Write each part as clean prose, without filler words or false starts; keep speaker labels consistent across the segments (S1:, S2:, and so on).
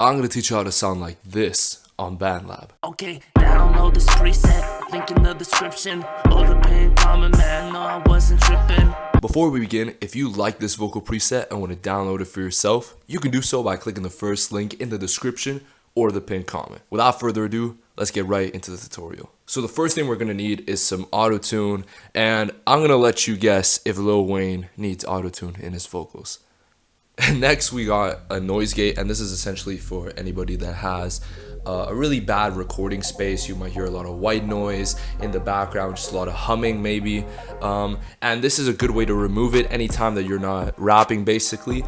S1: I'm gonna teach you how to sound like this on Bandlab.
S2: Okay, download this preset, link in the description. All the pain common, man, no, I wasn't tripping.
S1: Before we begin, if you like this vocal preset and want to download it for yourself, you can do so by clicking the first link in the description or the pinned comment. Without further ado, let's get right into the tutorial. So the first thing we're gonna need is some auto-tune, and I'm gonna let you guess if Lil Wayne needs auto-tune in his vocals. Next, we got a noise gate, and this is essentially for anybody that has a really bad recording space. You might hear a lot of white noise in the background, just a lot of humming maybe, and this is a good way to remove it anytime that you're not rapping. Basically,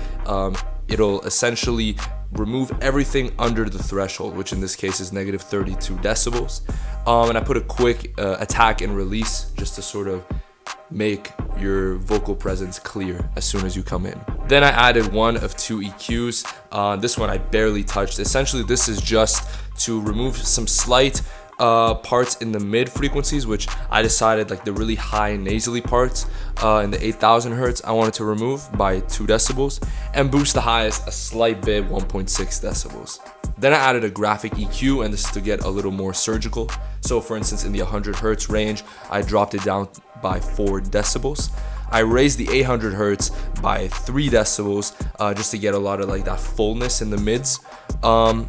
S1: it'll essentially remove everything under the threshold, which in this case is negative 32 decibels. And I put a quick attack and release just to sort of make your vocal presence clear as soon as you come in. Then I added one of two EQs. This one I barely touched. Essentially, this is just to remove some slight parts in the mid frequencies, which I decided, like the really high nasally parts in the 8000 hertz, I wanted to remove by 2 decibels and boost the highest a slight bit, 1.6 decibels. Then I added a graphic EQ, and this is to get a little more surgical. So for instance, in the 100 hertz range, I dropped it down by 4 decibels. I raised the 800 hertz by 3 decibels just to get a lot of like that fullness in the mids. And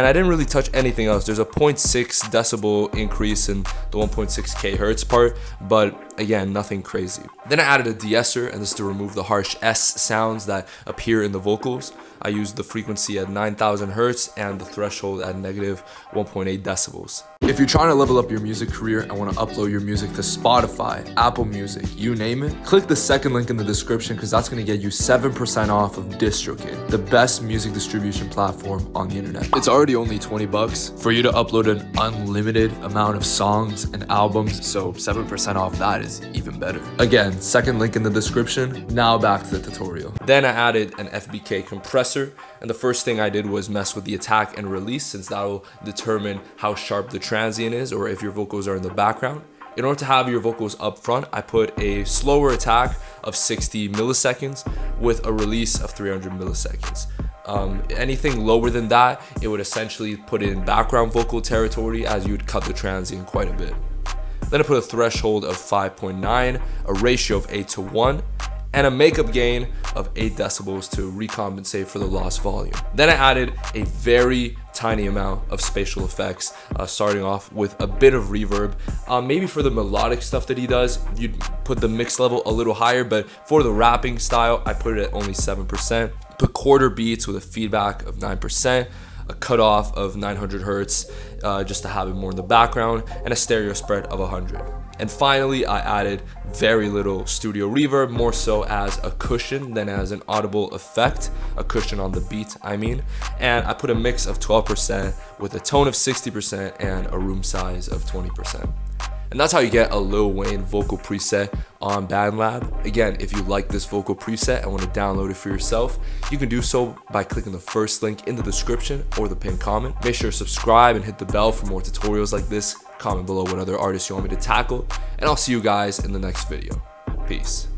S1: I didn't really touch anything else. There's a 0.6 decibel increase in the 1.6k hertz part, but again, nothing crazy. Then I added a de-esser, and this is to remove the harsh S sounds that appear in the vocals. I used the frequency at 9000 hertz and the threshold at negative 1.8 decibels. If you're trying to level up your music career and want to upload your music to Spotify, Apple Music, you name it, click the second link in the description, because that's going to get you 7% off of DistroKid, the best music distribution platform on the internet. It's already only 20 bucks for you to upload an unlimited amount of songs and albums, so 7% off that is even better. Again, second link in the description. Now back to the tutorial. Then I added an FBK compressor, and the first thing I did was mess with the attack and release, since that will determine how sharp the transient is or if your vocals are in the background. In order to have your vocals up front, I put a slower attack of 60 milliseconds with a release of 300 milliseconds. Anything lower than that, it would essentially put it in background vocal territory, as you would cut the transient quite a bit. Then I put a threshold of 5.9, a ratio of 8:1, and a makeup gain of 8 decibels to recompensate for the lost volume. Then I added a very tiny amount of spatial effects, starting off with a bit of reverb. Maybe for the melodic stuff that he does, you'd put the mix level a little higher, but for the rapping style, I put it at only 7%. Put quarter beats with a feedback of 9%, a cutoff of 900 hertz just to have it more in the background, and a stereo spread of 100. And finally, I added very little studio reverb, more so as a cushion than as an audible effect, a cushion on the beat, I mean. And I put a mix of 12% with a tone of 60% and a room size of 20%. And that's how you get a Lil Wayne vocal preset on Bandlab. Again, if you like this vocal preset and want to download it for yourself, you can do so by clicking the first link in the description or the pinned comment. Make sure to subscribe and hit the bell for more tutorials like this. Comment below what other artists you want me to tackle, and I'll see you guys in the next video. Peace.